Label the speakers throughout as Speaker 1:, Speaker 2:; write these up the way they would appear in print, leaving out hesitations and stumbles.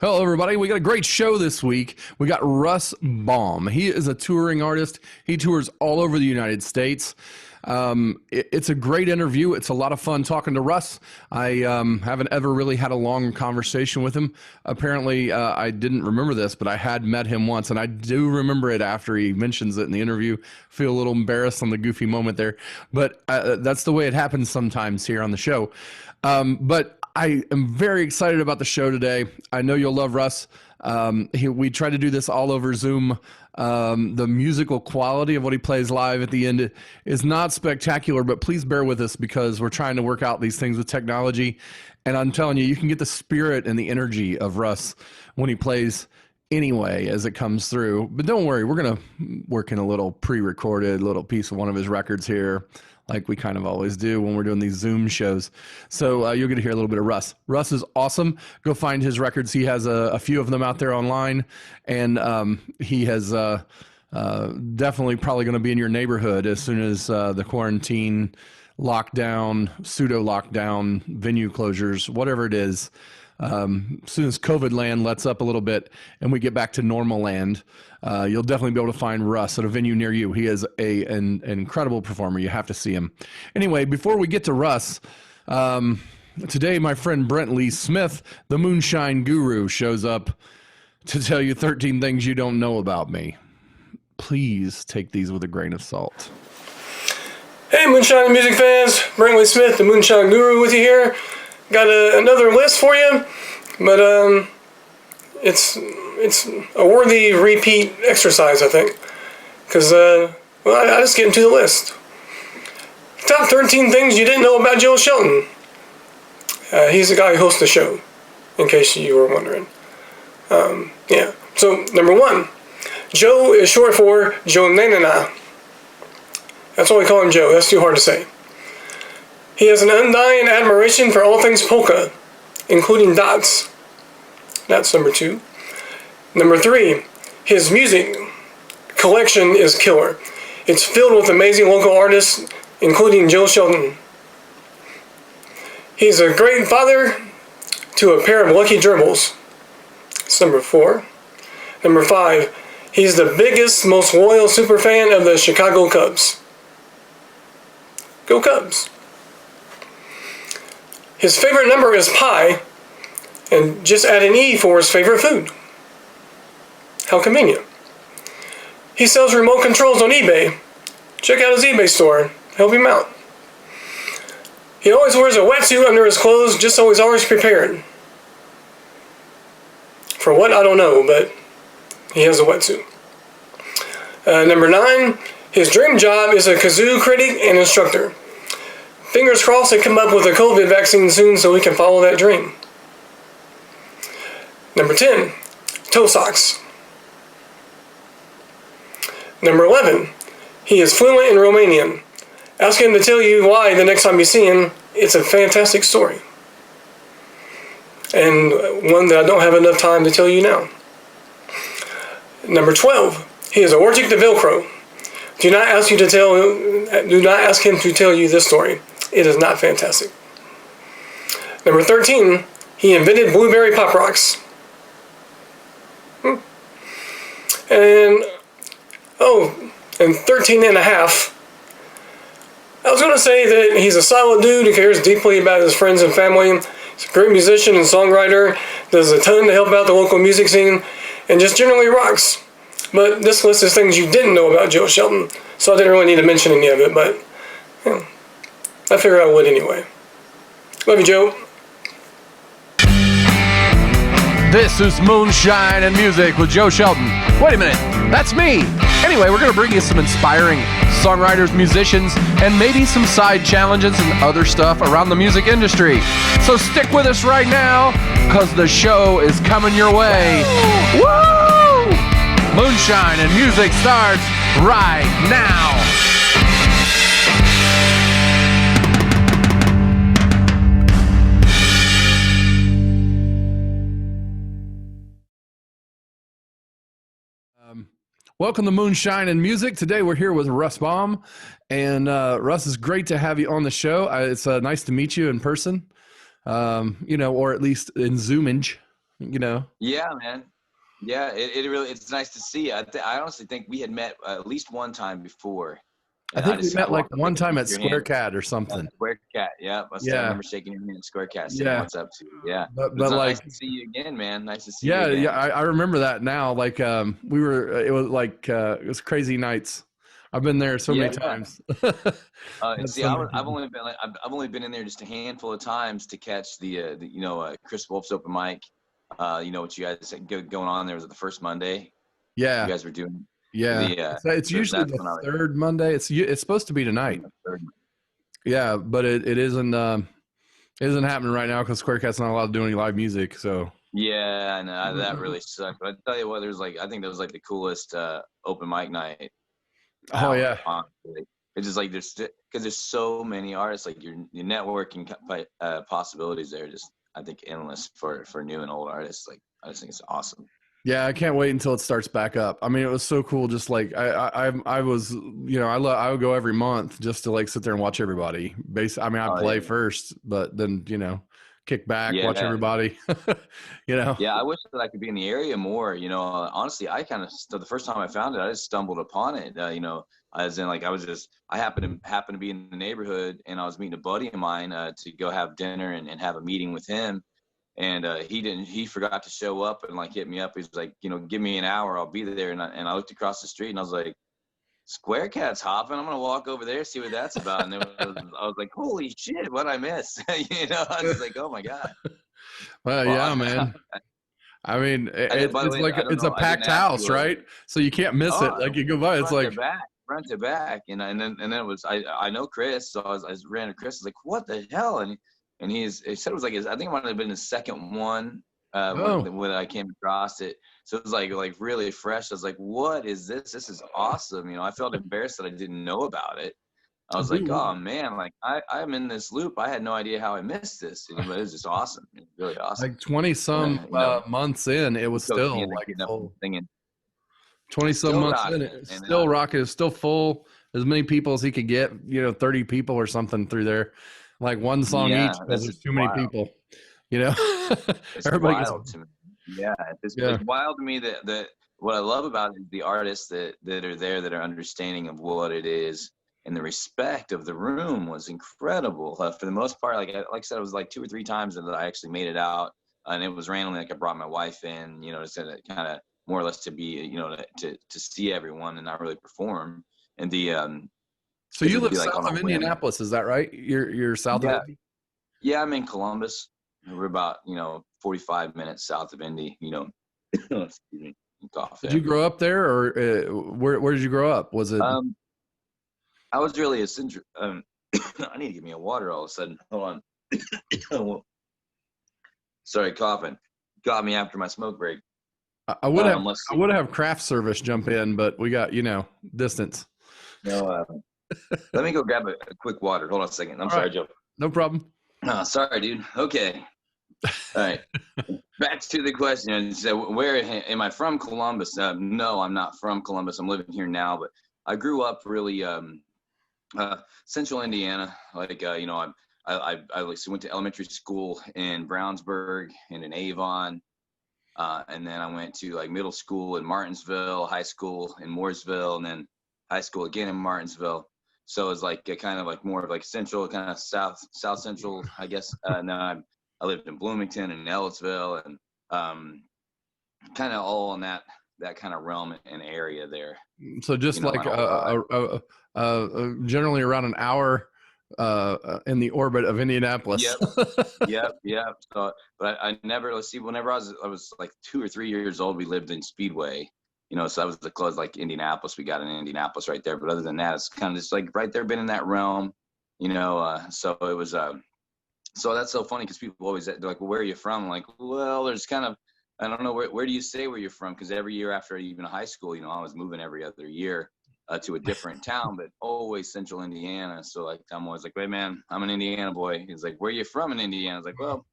Speaker 1: Hello, everybody. We got a great show this week. We got Russ Baum. He is a touring artist. He tours all over the United States. It's a great interview. It's a lot of fun talking to Russ. I haven't ever really had a long conversation with him. Apparently, I didn't remember this, but I had met him once, and I do remember it after he mentions it in the interview. Feel a little embarrassed on the goofy moment there, but that's the way it happens sometimes here on the show. But I am very excited about the show today. I know you'll love Russ. We try to do this all over Zoom. The musical quality of what he plays live at the end is not spectacular, but please bear with us because we're trying to work out these things with technology. And I'm telling you, you can get the spirit and the energy of Russ when he plays anyway as it comes through. But don't worry, we're going to work in a little pre-recorded little piece of one of his records here, like we kind of always do when we're doing these Zoom shows. So you're going to hear a little bit of Russ. Russ is awesome. Go find his records. He has a few of them out there online, and he has definitely probably going to be in your neighborhood as soon as the quarantine, lockdown, pseudo-lockdown, venue closures, whatever it is, as soon as COVID land lets up a little bit and we get back to normal land, you'll definitely be able to find Russ at a venue near you. He is an incredible performer. You have to see him. Anyway, before we get to Russ, today my friend Brent Lee Smith, the Moonshine Guru, shows up to tell you 13 things you don't know about me. Please take these with a grain of salt.
Speaker 2: Hey, Moonshine and music fans, Brent Lee Smith, the Moonshine Guru, with you here. Got another list for you, but it's a worthy repeat exercise, I think, because I just get into the list. Top 13 things you didn't know about Joe Shelton. He's the guy who hosts the show, in case you were wondering. Yeah. So number 1, Joe is short for Joe Nanana. That's why we call him Joe. That's too hard to say. He has an undying admiration for all things polka, including dots. That's number 2. Number 3, his music collection is killer. It's filled with amazing local artists, including Joe Shelton. He's a great father to a pair of lucky gerbils. That's number 4. Number 5, he's the biggest, most loyal superfan of the Chicago Cubs. Go Cubs! His favorite number is pi, and just add an E for his favorite food. How convenient. He sells remote controls on eBay. Check out his eBay store. Help him out. He always wears a wetsuit under his clothes, just so he's always prepared. For what, I don't know, but he has a wetsuit. Number 9, his dream job is a kazoo critic and instructor. Fingers crossed they come up with a COVID vaccine soon so we can follow that dream. Number 10, toe socks. Number 11, he is fluent in Romanian. Ask him to tell you why the next time you see him. It's a fantastic story. And one that I don't have enough time to tell you now. Number 12, he is allergic to Velcro. Do not ask him to tell you this story. It is not fantastic. Number 13, he invented blueberry pop rocks. And 13 and a half. I was going to say that he's a solid dude who cares deeply about his friends and family. He's a great musician and songwriter, does a ton to help out the local music scene, and just generally rocks. But this list is things you didn't know about Joe Shelton, so I didn't really need to mention any of it, but I figured I would anyway. Love you, Joe.
Speaker 1: This is Moonshine and Music with Joe Shelton. Wait a minute, that's me. Anyway, we're going to bring you some inspiring songwriters, musicians, and maybe some side challenges and other stuff around the music industry. So stick with us right now, because the show is coming your way. Woo! Moonshine and Music starts right now. Welcome to Moonshine and Music. Today we're here with Russ Baum, and Russ, it's great to have you on the show. It's nice to meet you in person, or at least in Zoomage. you know.
Speaker 3: Yeah, man. Yeah, it really, it's nice to see. I honestly think we had met at least one time before.
Speaker 1: I
Speaker 3: And
Speaker 1: think we
Speaker 3: I
Speaker 1: met like
Speaker 3: walked up
Speaker 1: one
Speaker 3: there
Speaker 1: time
Speaker 3: and
Speaker 1: at
Speaker 3: shook your
Speaker 1: Square
Speaker 3: hand.
Speaker 1: Cat or something.
Speaker 3: Square Cat, yeah. I
Speaker 1: Yeah.
Speaker 3: remember shaking your hand at Square Cat, saying
Speaker 1: Yeah.
Speaker 3: what's up to you. Yeah.
Speaker 1: But
Speaker 3: It's
Speaker 1: like,
Speaker 3: nice to see you again, man. Nice to see you
Speaker 1: yeah,
Speaker 3: again.
Speaker 1: yeah, I remember that now. Like, we were, it was like, it was crazy nights. I've been there so many times. Met
Speaker 3: See,
Speaker 1: so many
Speaker 3: I've
Speaker 1: people.
Speaker 3: only been I've only been in there just a handful of times to catch the Chris Wolf's open mic. What you guys had going on there was it the first Monday
Speaker 1: Yeah.
Speaker 3: you guys were doing.
Speaker 1: Yeah. It's usually
Speaker 3: that's when I
Speaker 1: the
Speaker 3: was
Speaker 1: third Monday. It's supposed to be tonight.
Speaker 3: third.
Speaker 1: Yeah, but it isn't happening right now because Square Cat's not allowed to do any live music. So
Speaker 3: Yeah, I know that really sucked. But I tell you what, I think that was like the coolest open mic night.
Speaker 1: Oh yeah.
Speaker 3: Honestly. It's just like because there's so many artists, like your networking possibilities there, just I think endless for new and old artists. Like I just think it's awesome.
Speaker 1: Yeah, I can't wait until it starts back up. I mean, it was so cool. Just like I was, I would go every month just to like sit there and watch everybody. I mean, I play first, but then kick back, watch everybody.
Speaker 3: Yeah, I wish that I could be in the area more. Honestly, I kind of the first time I found it, I just stumbled upon it. As in like I happened to be in the neighborhood, and I was meeting a buddy of mine to go have dinner and have a meeting with him. And he forgot to show up and like hit me up. He's like, give me an hour, I'll be there. And I looked across the street and I was like, Square Cat's hopping. I'm gonna walk over there, see what that's about. And I was like, holy shit, what'd I miss? I was like, oh my god.
Speaker 1: Well, yeah, man. I mean, it's a packed house, right? So you can't miss it. Like you go by, it's like
Speaker 3: front to back. And then it was I know Chris, so I ran to Chris. I was like, what the hell? And he said it was like I think it might have been his second one when I came across it. So it was like really fresh. I was like, what is this? This is awesome. I felt embarrassed that I didn't know about it. I was like, oh man, like I'm in this loop. I had no idea how I missed this. But it was just awesome. It was really awesome.
Speaker 1: Like 20 some months in, it was still like full. 20 some months in, it's still rocking. It's still full. As many people as he could get. 30 people or something through there. Like one song each because there's too many people.
Speaker 3: It's
Speaker 1: everybody
Speaker 3: wild to me. Yeah, it's wild to me that what I love about it is the artists that are there that are understanding of what it is, and the respect of the room was incredible. For the most part, like I said, it was like 2 or 3 times that I actually made it out, and it was randomly. Like I brought my wife in, to kind of more or less to be, to see everyone and not really perform. And the
Speaker 1: So you live south of Indianapolis, is that right? You're south of Indy?
Speaker 3: Yeah, I'm in Columbus. We're about 45 minutes south of Indy. Excuse me.
Speaker 1: Did you grow up there, or where did you grow up? Was it?
Speaker 3: I was really I need to give me a water all of a sudden. Hold on. Sorry, coughing. Got me after my smoke break.
Speaker 1: I would have craft service jump in, but we got distance.
Speaker 3: No. Let me go grab a quick water. Hold on a second. I'm sorry, Joe.
Speaker 1: No problem.
Speaker 3: Sorry, dude. Okay. All right. Back to the question. So, where am I from? Columbus? No, I'm not from Columbus. I'm living here now, but I grew up really central Indiana. Like I went to elementary school in Brownsburg and in Avon, and then I went to like middle school in Martinsville, high school in Mooresville, and then high school again in Martinsville. So it's like kind of like more of like central, kind of south central, I guess. Now I lived in Bloomington and Ellisville, and kind of all in that kind of realm and area there.
Speaker 1: So just like generally around an hour in the orbit of Indianapolis.
Speaker 3: Yep. So, but I never. Let's see. Whenever I was like 2 or 3 years old, we lived in Speedway. So that was the close, like Indianapolis. We got in Indianapolis right there. But other than that, it's kind of just like right there, been in that realm, so it was, so that's so funny because people always, they're like, well, where are you from? I'm like, well, there's kind of, I don't know, where do you say where you're from? Because every year after even high school, I was moving every other year to a different town, but always central Indiana. So like, I'm always like, wait, man, I'm an Indiana boy. He's like, where are you from in Indiana? I was like, well,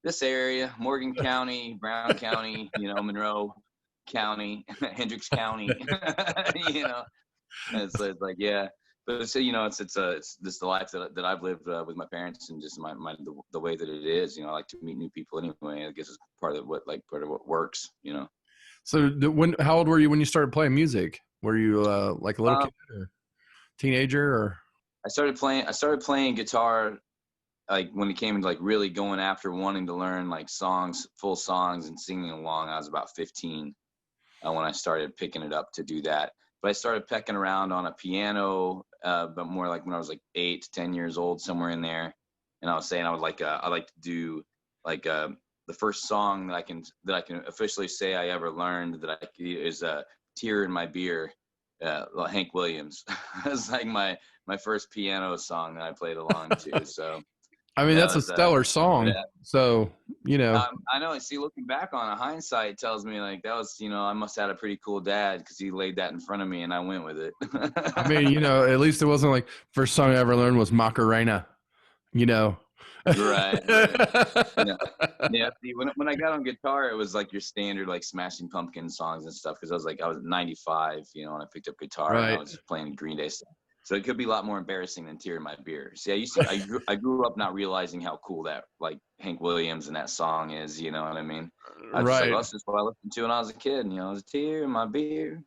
Speaker 3: this area, Morgan County, Brown County, Monroe County, Hendricks County, and so it's like, yeah. but it's it's just the life that I've lived with my parents, and just the way that it is. I like to meet new people anyway. I guess it's part of what works.
Speaker 1: So how old were you when you started playing music? Were you like a little kid or teenager or?
Speaker 3: I started playing guitar like when it came to like really going after wanting to learn like full songs and singing along. I was about 15 when I started picking it up to do that. But I started pecking around on a piano, but more like when I was like 8 to 10 years old, somewhere in there. And I was saying I'd like to do like the first song that I can officially say I ever learned is "Tear in My Beer," Hank Williams. It's like my first piano song that I played along to. So.
Speaker 1: I mean, that's a stellar song. So,
Speaker 3: I know. See, looking back on it, hindsight tells me like that was, I must have had a pretty cool dad because he laid that in front of me and I went with it.
Speaker 1: I mean, at least it wasn't like first song I ever learned was Macarena,
Speaker 3: Right. Yeah. See, when I got on guitar, it was like your standard like Smashing Pumpkins songs and stuff because I was 95, when I picked up guitar
Speaker 1: right.
Speaker 3: And I was just playing Green Day stuff. So it could be a lot more embarrassing than "Tear in My Beer." See, I grew up not realizing how cool that like Hank Williams and that song is. You know what I mean? I was
Speaker 1: right.
Speaker 3: Like, that's just what I listened to when I was a kid. It was a tear in my beer,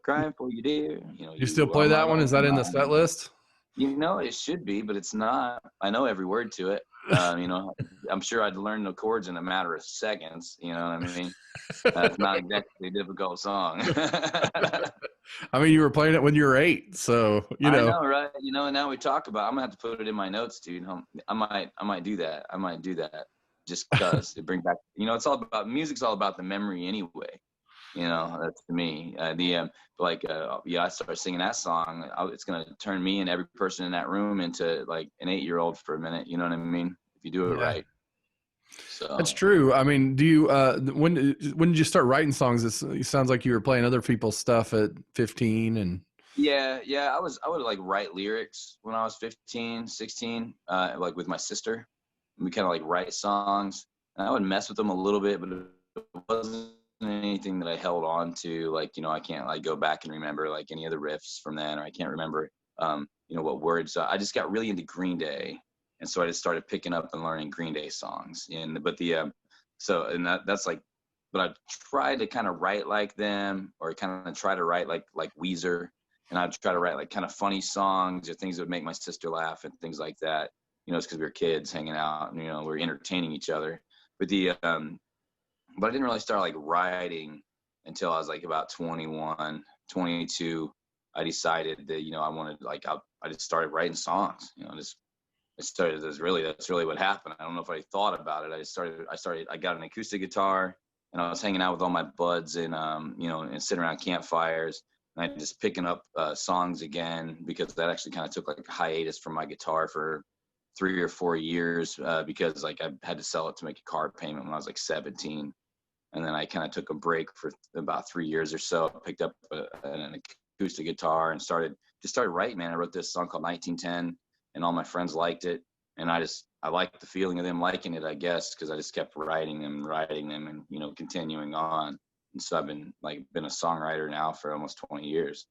Speaker 3: crying for you, dear.
Speaker 1: You still play that one? Is that in the set list?
Speaker 3: It should be, but it's not. I know every word to it. I'm sure I'd learn the chords in a matter of seconds. You know what I mean? It's not exactly a difficult song.
Speaker 1: I mean, you were playing it when you were 8, so
Speaker 3: I know, right? And now we talk about. I'm gonna have to put it in my notes, dude. I might do that. I might do that just because it brings back. It's all about music's all about the memory anyway. That's to me. I started singing that song. It's gonna turn me and every person in that room into like an 8-year-old for a minute. You know what I mean? If you do it right. So
Speaker 1: that's true. I mean, do you when did you start writing songs? It sounds like you were playing other people's stuff at 15 and
Speaker 3: yeah. I would like write lyrics when I was 15, 16, like with my sister. We kind of like write songs, and I would mess with them a little bit, but it wasn't anything that I held on to. Like, I can't like go back and remember like any of the riffs from then, or I can't remember, what words. I just got really into Green Day. And so I just started picking up and learning Green Day songs. That's like, but I tried to kind of write like them, or kind of try to write like Weezer, and I'd try to write like kind of funny songs or things that would make my sister laugh and things like that. It's because we were kids hanging out and we were entertaining each other. But but I didn't really start like writing until I was like about 21, 22. I decided that I wanted I just started writing songs. That's really what happened. I don't know if I thought about it. I got an acoustic guitar and I was hanging out with all my buds and sitting around campfires, and I just picking up songs again, because that actually kind of took like a hiatus from my guitar for 3 or 4 years because like I had to sell it to make a car payment when I was like 17. And then I kind of took a break for about 3 years or so. I picked up an acoustic guitar and started writing, man. I wrote this song called 1910. And all my friends liked it, and I liked the feeling of them liking it, I guess, because I just kept writing them, and continuing on. And so I've been a songwriter now for almost 20 years.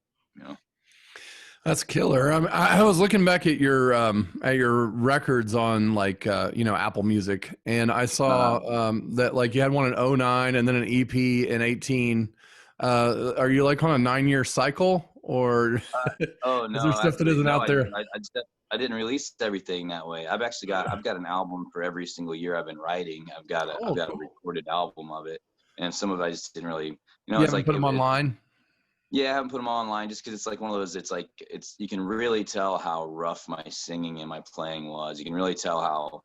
Speaker 1: That's killer. I was looking back at your records on like Apple Music, and I saw that like you had one in 2009 and then an EP in 2018. Are you like on a 9-year cycle, or
Speaker 3: oh no,
Speaker 1: is there stuff that isn't out there?
Speaker 3: I didn't release everything that way. I've got an album for every single year I've been writing. I've got a recorded album of it, and some of it I just didn't really,
Speaker 1: it's like put them online.
Speaker 3: Yeah, I haven't put them online just because it's like one of those. You can really tell how rough my singing and my playing was. You can really tell how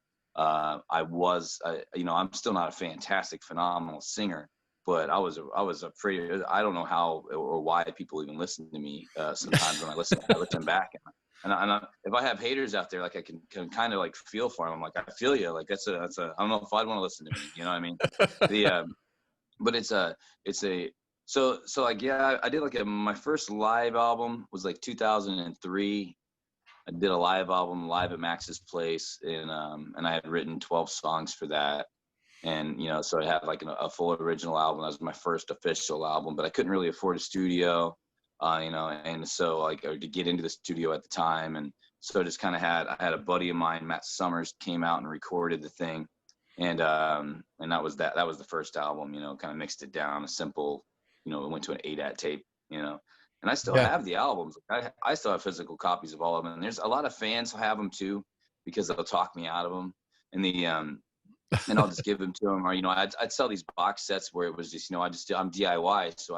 Speaker 3: I was. I'm still not a fantastic, phenomenal singer, but I was I don't know how or why people even listen to me sometimes when I listen back. And if I have haters out there, like I can kind of like feel for them. I'm like, I feel you. Like that's I don't know if I'd want to listen to me. You know what I mean? So like, yeah, I did like my first live album was like 2003. I did a live album live at Max's place, and I had written 12 songs for that. And, so I had like a full original album. That was my first official album, but I couldn't really afford a studio. you know, and so like to get into the studio at the time. And so just kind of I had a buddy of mine, Matt Summers, came out and recorded the thing. And that was the first album, you know, kind of mixed it down, a simple, you know, it went to an 8-at tape, you know, and I still have the albums. I still have physical copies of all of them. And there's a lot of fans who have them too, because they'll talk me out of them. And and I'll just give them to them. Or, you know, I'd sell these box sets where it was just, you know, I'm DIY. So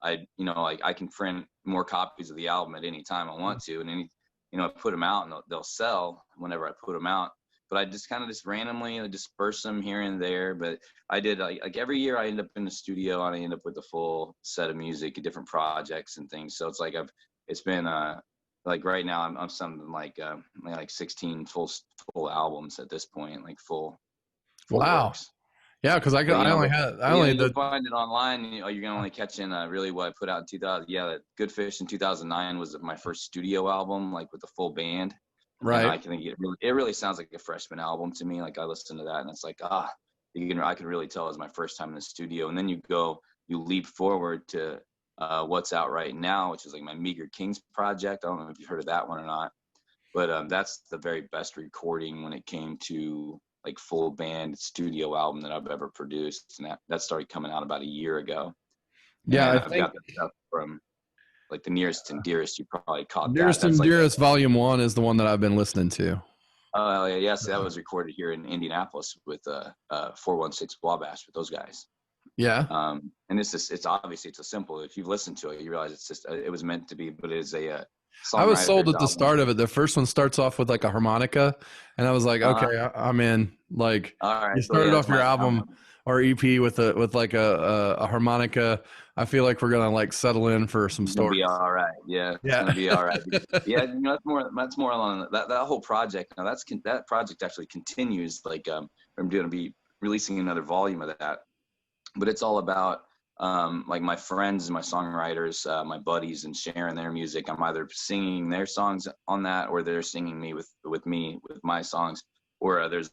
Speaker 3: I you know, like I can print more copies of the album at any time I want to. And you know, I put them out and they'll sell whenever I put them out. But I just kind of just randomly disperse them here and there. But I did like every year I end up in the studio and I end up with a full set of music, different projects and things. So it's like it's been like right now I'm something like 16 full albums at this point, like full
Speaker 1: wow works. Yeah, because I only
Speaker 3: find it online. You know, you're gonna only catch in really what I put out in 2000. Yeah, Good Fish in 2009 was my first studio album, like with the full band. Right. And I think it really sounds like a freshman album to me. Like I listened to that and it's like I can really tell it was my first time in the studio. And then you leap forward to what's out right now, which is like my Meager Kings project. I don't know if you've heard of that one or not, but that's the very best recording when it came to like full band studio album that I've ever produced. And that started coming out about a year ago.
Speaker 1: Yeah.
Speaker 3: And I've got that stuff from like the Nearest and Dearest. You probably caught
Speaker 1: Nearest
Speaker 3: that.
Speaker 1: and Dearest Volume 1 is the one that I've been listening to.
Speaker 3: Oh, yeah. Yes. That was recorded here in Indianapolis with 416 Wabash with those guys.
Speaker 1: Yeah.
Speaker 3: And it's obviously it's a simple, if you've listened to it, you realize it's just, it was meant to be, but it is a
Speaker 1: I was sold at the start of it. The first one starts off with like a harmonica, and I was like, okay, I'm in. Like, all right, you started off your album or EP with like a harmonica. I feel like we're gonna like settle in for some stories.
Speaker 3: Be all right, yeah, it's gonna be all right. Yeah, you know, that's more along that whole project. Now that project actually continues. Like, I'm going to be releasing another volume of that, but it's all about like my friends, my songwriters, my buddies, and sharing their music. I'm either singing their songs on that, or they're singing me with my songs. Or there's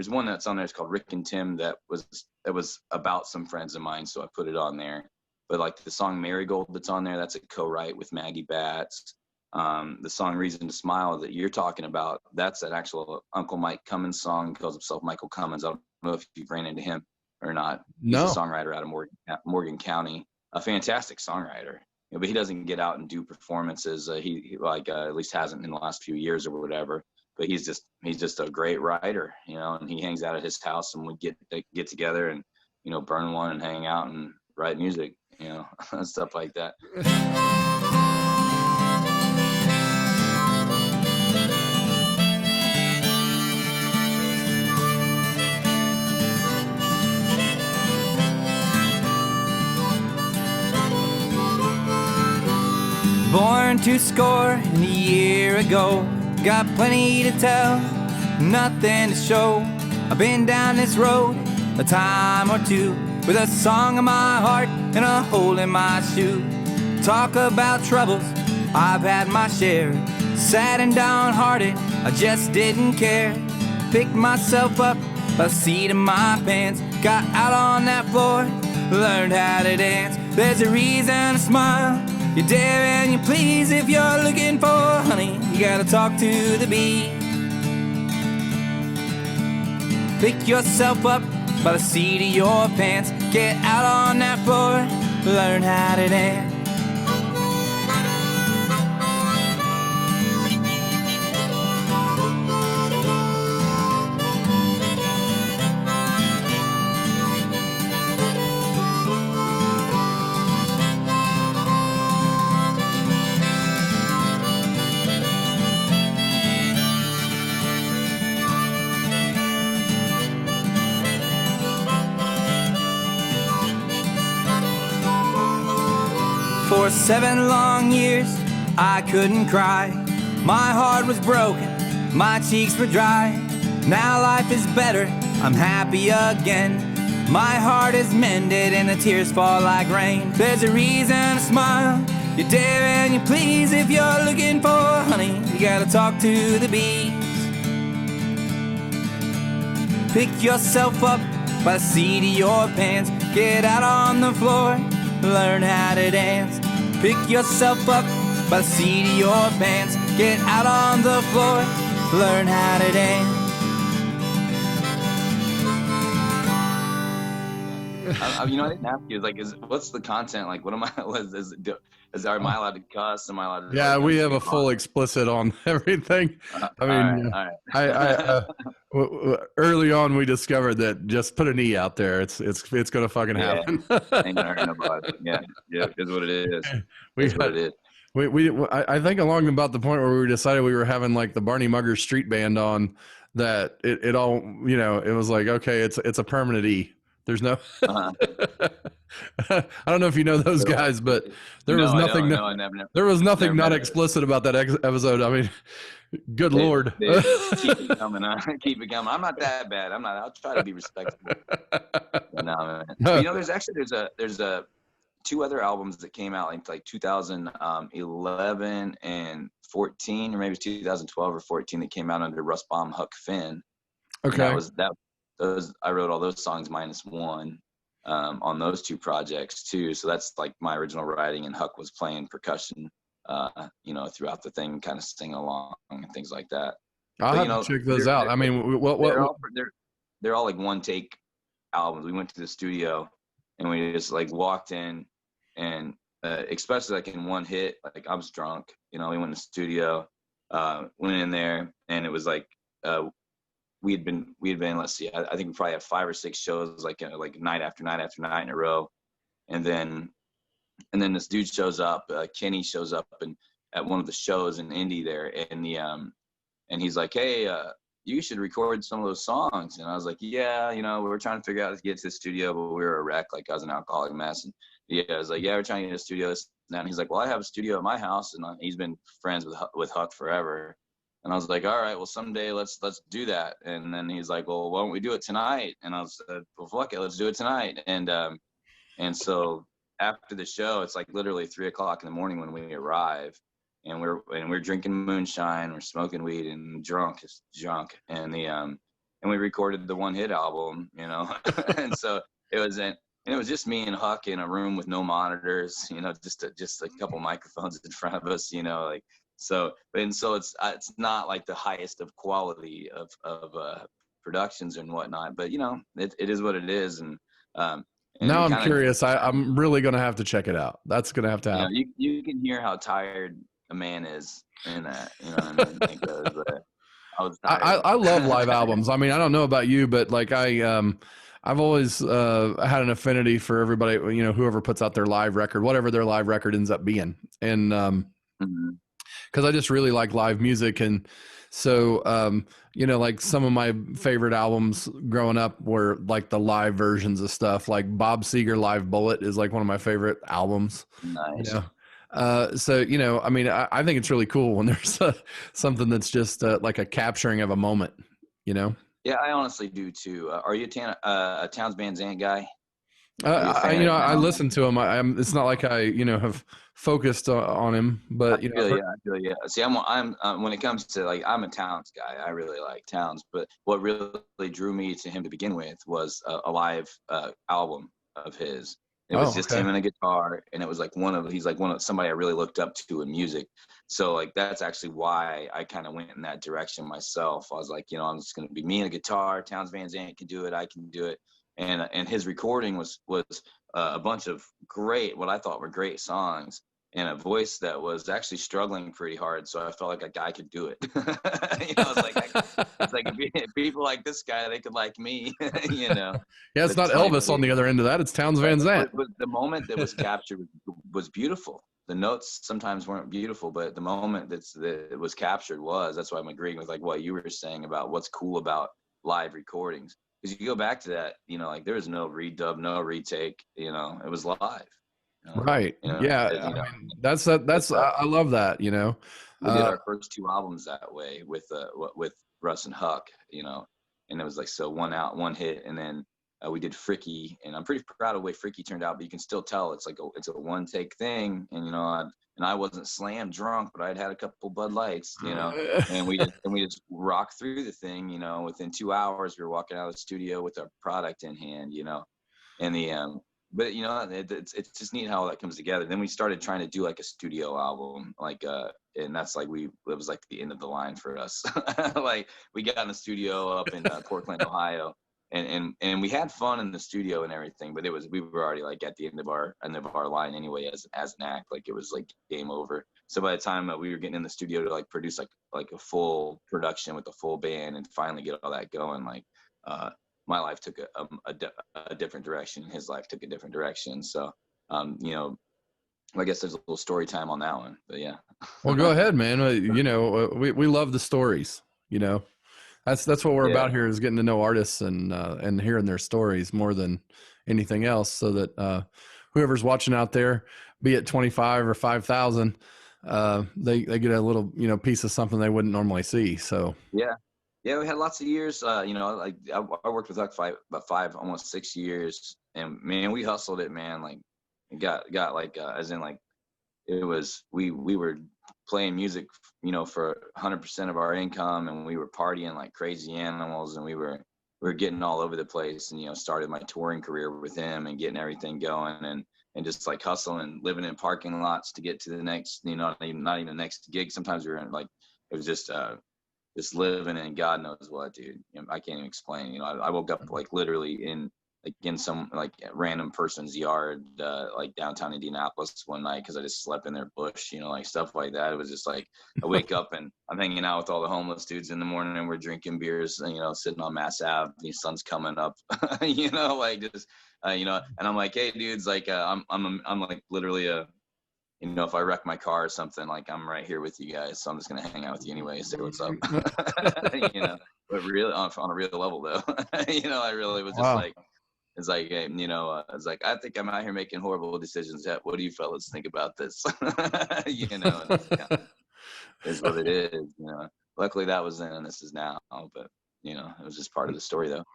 Speaker 3: one that's on there. It's called Rick and Tim. That was about some friends of mine, so I put it on there. But like the song Marigold that's on there, that's a co-write with Maggie Batts. The song Reason to Smile that you're talking about, that's an actual Uncle Mike Cummins song. He calls himself Michael Cummins. I don't know if you've ran into him or not. He's a songwriter out of Morgan County, a fantastic songwriter. You know, but he doesn't get out and do performances. He at least hasn't in the last few years or whatever. But he's just a great writer, you know. And he hangs out at his house, and we get together and, you know, burn one and hang out and write music, you know, stuff like that.
Speaker 4: Born to score in a year ago, got plenty to tell, nothing to show. I've been down this road a time or two, with a song in my heart and a hole in my shoe. Talk about troubles, I've had my share. Sad and downhearted, I just didn't care. Picked myself up by the seat of my pants, got out on that floor, learned how to dance. There's a reason to smile, you dare and you please. If you're looking for honey, you gotta talk to the bee. Pick yourself up by the seat of your pants, get out on that floor, learn how to dance. For 7 long years, I couldn't cry. My heart was broken, my cheeks were dry. Now life is better, I'm happy again. My heart is mended and the tears fall like rain. There's a reason to smile, you dare and you please. If you're looking for honey, you gotta talk to the bees. Pick yourself up by the seat of your pants, get out on the floor, learn how to dance. Pick yourself up by the seat of your pants. Get out on the floor, learn how to dance.
Speaker 3: You know, I didn't ask you. Like, what's the content? Like, what am I? Am I allowed to cuss? Am I allowed to?
Speaker 1: Yeah,
Speaker 3: like,
Speaker 1: we have a full explicit on everything. I mean,
Speaker 3: all right.
Speaker 1: Early on we discovered that just put an E out there. It's gonna fucking happen.
Speaker 3: Ain't gonna hurt nobody. Yeah, it's what it is.
Speaker 1: We
Speaker 3: It's what it is.
Speaker 1: I think along about the point where we decided we were having like the Barney Mugger Street Band on, that it all, you know, it was like, okay, it's a permanent E. There's no, I don't know if you know those guys, but there was nothing. There was nothing not explicit about that episode. I mean, good Lord.
Speaker 3: They keep it coming. Keep it coming. I'm not that bad. I'll try to be respectful. No, man. You know, there's a two other albums that came out like 2011 and 14, or maybe 2012 or 14, that came out under Russ Baum, Huck Finn.
Speaker 1: Okay.
Speaker 3: I wrote all those songs minus one on those two projects too. So that's like my original writing, and Huck was playing percussion, you know, throughout the thing, kind of singing along and things like that.
Speaker 1: I'll have to check those out. I mean,
Speaker 3: they're all like one take albums. We went to the studio and we just like walked in, and especially like in one hit, like I was drunk, you know, we went to the studio, went in there, and it was like, we had been, let's see, I think we probably had 5 or 6 shows, like night after night after night in a row. And then this dude shows up, Kenny shows up at one of the shows in Indy there. And he's like, hey, you should record some of those songs. And I was like, yeah, you know, we were trying to figure out how to get to the studio, but we were a wreck. Like I was an alcoholic mess. And I was like, yeah, we're trying to get a studio. And he's like, well, I have a studio at my house. And he's been friends with Huck forever. And I was like, all right, well, someday let's do that. And then he's like, well, why don't we do it tonight? And I was like, well, fuck it, let's do it tonight. And so after the show, it's like literally 3 o'clock in the morning when we arrive, and we're drinking moonshine, we're smoking weed, and drunk. And we recorded the one hit album, you know. And so it was just me and Huck in a room with no monitors, you know, just a couple microphones in front of us, you know, like. So it's not like the highest of quality of productions and whatnot, but you know, it is what it is. And
Speaker 1: now I'm curious. I'm really gonna have to check it out. That's gonna have to happen.
Speaker 3: You know, you can hear how tired a man is in that. You know what I mean?
Speaker 1: I love live albums. I mean, I don't know about you, but like I've always had an affinity for everybody. You know, whoever puts out their live record, whatever their live record ends up being, and because I just really like live music. And so, you know, like some of my favorite albums growing up were like the live versions of stuff, like Bob Seger Live Bullet is like one of my favorite albums.
Speaker 3: Nice.
Speaker 1: You know? So, you know, I mean, I think it's really cool when there's something that's just like a capturing of a moment, you know?
Speaker 3: Yeah, I honestly do too. Are you a Townes Van Zandt guy?
Speaker 1: I listen to him. It's not like I, you know, have focused on him, but you know.
Speaker 3: I feel yeah. See, I'm when it comes to like, I'm a Townes guy. I really like Townes, but what really drew me to him to begin with was a live album of his. It was just him and a guitar, and it was like he's like somebody I really looked up to in music. So like that's actually why I kind of went in that direction myself. I was like, you know, I'm just going to be me and a guitar. Townes Van Zandt can do it. I can do it. And his recording was a bunch of what I thought were great songs, and a voice that was actually struggling pretty hard. So I felt like a guy could do it. You know, it's like if people like this guy, they could like me. You know. Yeah,
Speaker 1: it's not Elvis on the other end of that. It's Townes Van Zandt.
Speaker 3: But the moment that was captured was beautiful. The notes sometimes weren't beautiful, but the moment that it was captured was. That's why I'm agreeing with like what you were saying about what's cool about live recordings. Because you go back to that, you know, like there was no redub, no retake, you know, it was live. You know?
Speaker 1: Right. You know, yeah. I mean, that's I love that, you know.
Speaker 3: We did our first 2 albums that way with Russ and Huck, you know, and it was like, so one out, one hit. And then we did Fricky, and I'm pretty proud of the way Fricky turned out, but you can still tell it's like it's a one take thing. And, you know, I wasn't slam drunk, but I'd had a couple Bud Lights, you know, and we just rocked through the thing, you know. Within 2 hours, we were walking out of the studio with our product in hand, you know, and but it's just neat how that comes together. Then we started trying to do like a studio album, and that's like it was like the end of the line for us. Like we got in the studio up in Portland, Ohio, and we had fun in the studio and everything, but we were already like at the end of our line anyway as an act. Like it was like game over. So by the time we were getting in the studio to like produce like a full production with the full band and finally get all that going, like my life took a different direction. His life took a different direction. So, I guess there's a little story time on that one, but yeah.
Speaker 1: Well, go ahead, man. We love the stories, that's what we're about here, is getting to know artists and hearing their stories more than anything else, so that whoever's watching out there, be it 25 or 5,000, they get a little, piece of something they wouldn't normally see. So
Speaker 3: yeah, we had lots of years. Like I worked with Huck about 5, almost 6 years, and man, we hustled it, man. Like, got like as in like it was we were playing music, for 100% of our income, and we were partying like crazy animals, and we were getting all over the place, and started my touring career with him and getting everything going, and just like hustling, living in parking lots to get to the next, not even the next gig. Sometimes we were in like, it was just living in God knows what, dude. I can't even explain. I woke up like literally in some like random person's yard, like downtown Indianapolis one night, because I just slept in their bush, like stuff like that. It was just like I wake up and I'm hanging out with all the homeless dudes in the morning, and we're drinking beers, sitting on Mass Ave. The sun's coming up, like just, and I'm like, hey, dudes, like I'm like literally if I wreck my car or something, like I'm right here with you guys, so I'm just gonna hang out with you anyway, say what's up. But really on a real level though, I really was just like, it's like, hey, it's like, I think I'm out here making horrible decisions. What do you fellas think about this? Is what it is. Luckily that was then and this is now, but it was just part of the story though.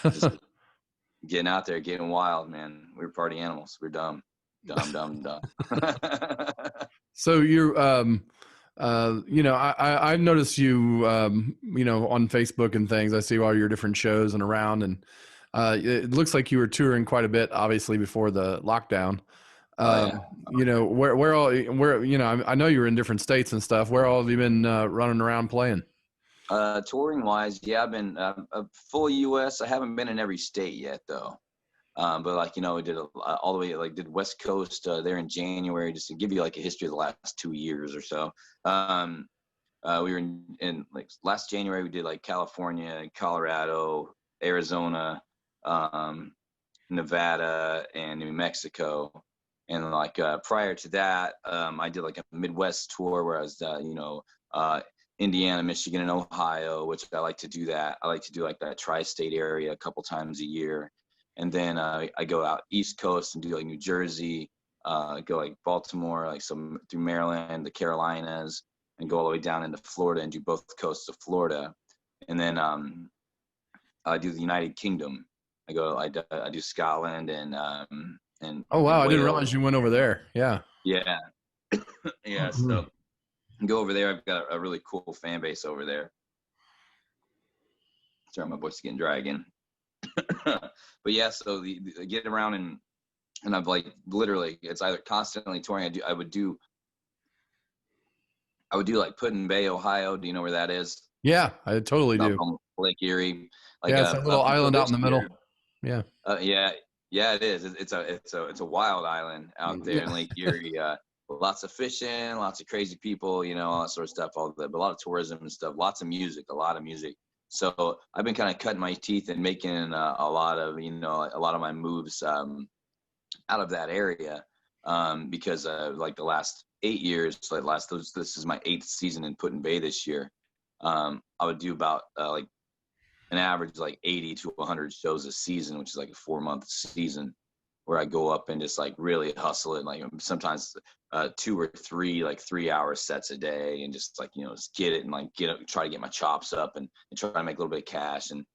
Speaker 3: Just getting out there, getting wild, man. We were party animals. We're dumb.
Speaker 1: So you're, I've noticed you, on Facebook and things. I see all your different shows and around, and it looks like you were touring quite a bit, obviously before the lockdown. I know you were in different states and stuff. Where all have you been running around playing?
Speaker 3: Touring wise, yeah, I've been a full U.S. I haven't been in every state yet though. But like, we did all the way, like did West Coast there in January, just to give you like a history of the last 2 years or so. We were in like last January, we did like California, Colorado, Arizona, Nevada, and New Mexico. And like prior to that, I did like a Midwest tour where I was, Indiana, Michigan, and Ohio, which I like to do that. I like to do like that tri-state area a couple times a year. And then I go out East Coast and do like New Jersey, go like Baltimore, like some through Maryland, the Carolinas, and go all the way down into Florida and do both coasts of Florida. And then I do the United Kingdom. I do Scotland and
Speaker 1: oh wow,
Speaker 3: Wales.
Speaker 1: I didn't realize you went over there. Yeah.
Speaker 3: Yeah. Yeah. Mm-hmm. So go over there. I've got a really cool fan base over there. Sorry, my voice is getting dry again. But yeah, so the getting around and I've like literally, it's either constantly touring. I would do like Put-in-Bay, Ohio. Do you know where that is?
Speaker 1: Yeah, I totally do.
Speaker 3: Lake Erie. Like
Speaker 1: yeah, it's a little island out in the middle. Yeah.
Speaker 3: Yeah, it is. It's a wild island out there in Lake Erie. Lots of fishing, lots of crazy people, all that sort of stuff. But a lot of tourism and stuff. Lots of music, a lot of music. So I've been kind of cutting my teeth and making a lot of my moves out of that area because like the last 8 years, this is my 8th season in Put-in-Bay this year. I would do about like an average like 80 to 100 shows a season, which is like a 4-month season, where I go up and just like really hustle it, like sometimes 2 or 3 like 3-hour sets a day, and just like just get it and like try to get my chops up and try to make a little bit of cash, and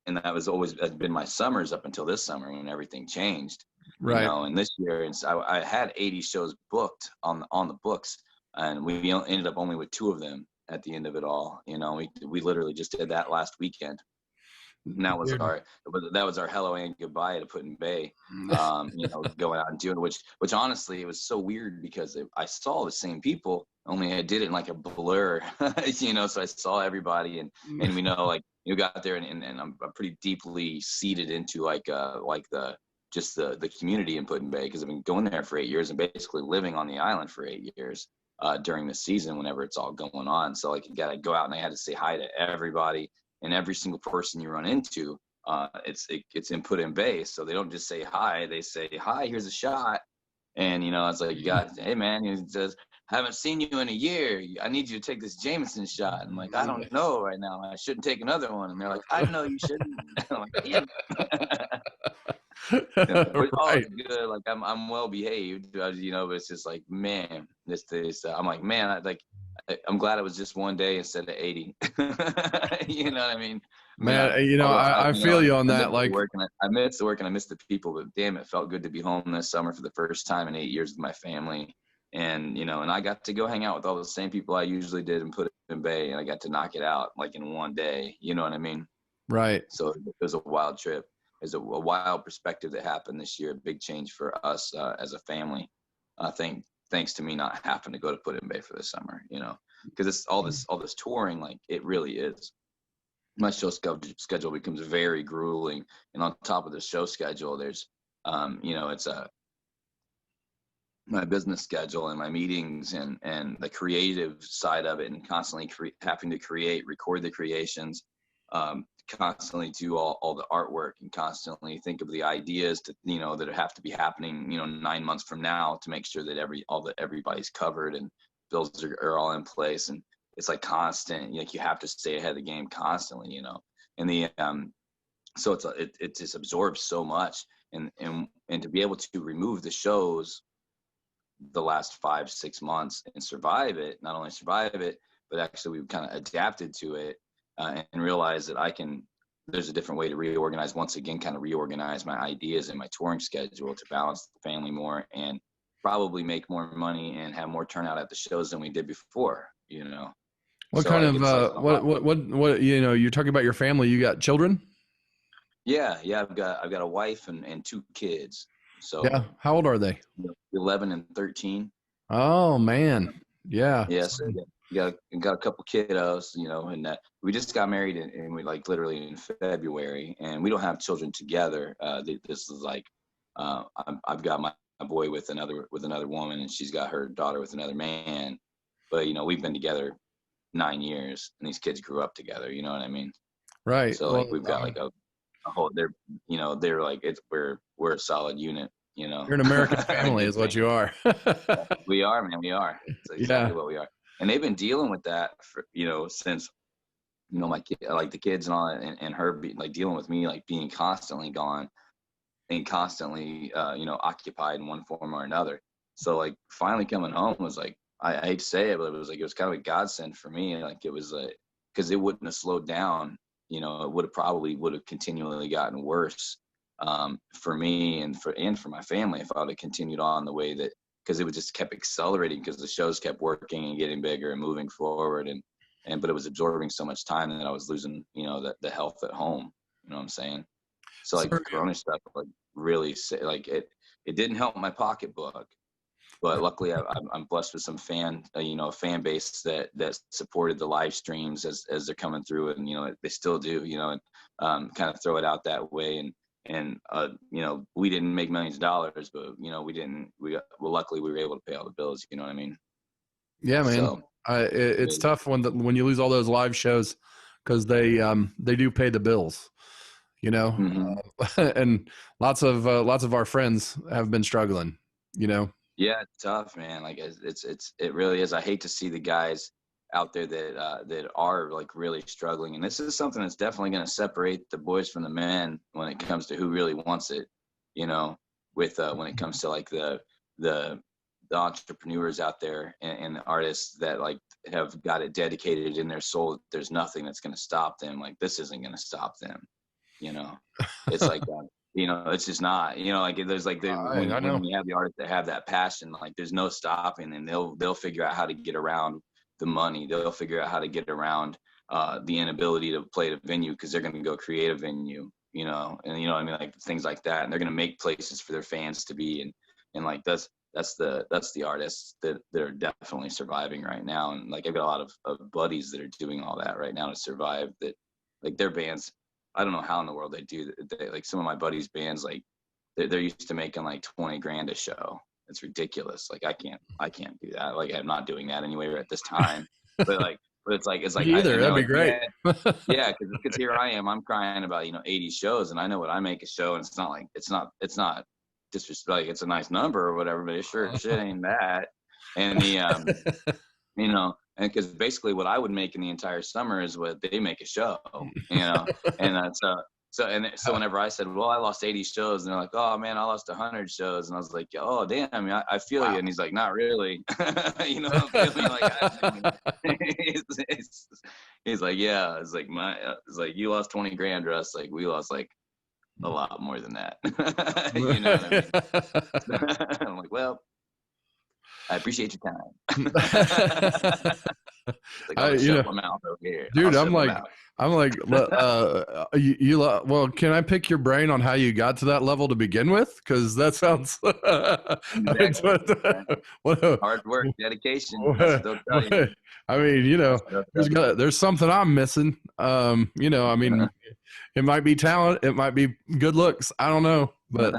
Speaker 3: that was always been my summers up until this summer when everything changed,
Speaker 1: right?
Speaker 3: And this year, and so I had 80 shows booked on the books, and we ended up only with 2 of them at the end of it all. We literally just did that last weekend. And that was our hello and goodbye to Put in Bay. Going out and doing which honestly, it was so weird because I saw the same people, only I did it in like a blur, so I saw everybody and we know, like, you got there and I'm pretty deeply seated into the community in Put in Bay, because I've been going there for 8 years and basically living on the island for 8 years during the season whenever it's all going on. So like, you got to go out and I had to say hi to everybody. And every single person you run into, it's in Put in Bay. So they don't just say hi; they say, "Hi, here's a shot." And it's like, hey man, he says, "Haven't seen you in a year. I need you to take this Jameson shot." I'm like, "I don't know right now. I shouldn't take another one." And they're like, "I know you shouldn't." I'm like, "Damn." It's all good. Like I'm well behaved, but it's just like, man, this. I'm like, man, I'm glad it was just one day instead of 80. You know what I mean?
Speaker 1: Man, I feel you on that. Like,
Speaker 3: I miss the work and I miss the people, but damn, it felt good to be home this summer for the first time in 8 years with my family. And, and I got to go hang out with all the same people I usually did and Put in Bay, and I got to knock it out like in one day. You know what I mean?
Speaker 1: Right.
Speaker 3: So it was a wild trip. There's a wild perspective that happened this year. A big change for us as a family. Thanks to me not having to go to Put in Bay for the summer, because it's all this touring, like it really is. My show schedule becomes very grueling, and on top of the show schedule, there's, it's my business schedule and my meetings and the creative side of it, and constantly having to record the creations, constantly do all the artwork, and constantly think of the ideas that have to be happening 9 months from now to make sure that everybody's covered and bills are all in place. And it's like constant, like you have to stay ahead of the game constantly, and so it just absorbs so much, and to be able to remove the shows the last 5-6 months and not only survive it, but actually we've kind of adapted to it. And realize that there's a different way to reorganize my ideas and my touring schedule to balance the family more and probably make more money and have more turnout at the shows than we did before,
Speaker 1: What
Speaker 3: so
Speaker 1: kind of, what, you're talking about your family, you got children?
Speaker 3: Yeah. I've got a wife and 2 kids. So
Speaker 1: yeah. How old are they?
Speaker 3: 11 and 13.
Speaker 1: Oh man. Yeah.
Speaker 3: Yeah. So got a couple kiddos, and we just got married and we like literally in February, and we don't have children together. This is like, I've got my boy with another woman, and she's got her daughter with another man. But we've been together 9 years, and these kids grew up together. You know what I mean?
Speaker 1: Right.
Speaker 3: So like we've got like a whole. They're like we're a solid unit.
Speaker 1: You're an American family, is what you are.
Speaker 3: We are, man. We are. That's exactly what we are. And they've been dealing with that for, since, my kid, like the kids and all, and her dealing with me, like being constantly gone and constantly, occupied in one form or another. So like finally coming home was like, I hate to say it, but it was kind of a godsend for me. Like it was like, cause it wouldn't have slowed down, it would have continually gotten worse, for me and for my family if I would have continued on the way that, because it would just kept accelerating because the shows kept working and getting bigger and moving forward, but it was absorbing so much time that I was losing, the health at home. You know what I'm saying? So like the Corona stuff, like really, like it didn't help my pocketbook, but luckily I'm blessed with some fan base that supported the live streams as they're coming through, and they still do, and kind of throw it out that way. And we didn't make millions of dollars, but luckily we were able to pay all the bills. You know what I mean?
Speaker 1: Yeah, man. So, it's tough when you lose all those live shows, because they do pay the bills,
Speaker 3: Mm-hmm.
Speaker 1: And lots of our friends have been struggling,
Speaker 3: Yeah, it's tough, man. Like it really is. I hate to see the guys out there that are like really struggling, and this is something that's definitely going to separate the boys from the men when it comes to who really wants it, with when it comes to like the entrepreneurs out there and the artists that like have got it dedicated in their soul that there's nothing that's going to stop them. Like this isn't going to stop them, it's like it's just not, like there's like when we have the artists that have that passion, like there's no stopping, and they'll figure out how to get around the money. They'll figure out how to get around the inability to play at a venue because they're going to go create a venue, you know, and you know what I mean, like things like that, and they're going to make places for their fans to be, and like that's the artists that are definitely surviving right now. And like I've got a lot of buddies that are doing all that right now to survive, that like their bands, I don't know how in the world they do that. Like some of my buddies' bands, like they're used to making like 20 grand a show. It's ridiculous. Like I can't do that. Like I'm not doing that anyway at this time. But it's like
Speaker 1: Me either. That'd be
Speaker 3: like,
Speaker 1: great.
Speaker 3: yeah, because here I am. I'm crying about 80 shows, and I know what I make a show, and it's not disrespect. Like it's a nice number or whatever, but it sure shit ain't that. And the you know, and because basically what I would make in the entire summer is what they make a show, you know, and that's so whenever I said, well, I lost 80 shows, and they're like, oh man, I lost 100 shows, and I was like, oh damn, I feel you, and he's like, not really, you know, I'm feeling like he's like, yeah, it's like you lost 20 grand, Russ, like we lost like a lot more than that, you know what I mean? I'm like, well, I appreciate your time. Like, I'll shut my mouth over here.
Speaker 1: Dude, I'm like, well, can I pick your brain on how you got to that level to begin with? Because that sounds
Speaker 3: hard work, dedication.
Speaker 1: I mean, you know, there's something I'm missing. You know, I mean, it might be talent, it might be good looks. I don't know, but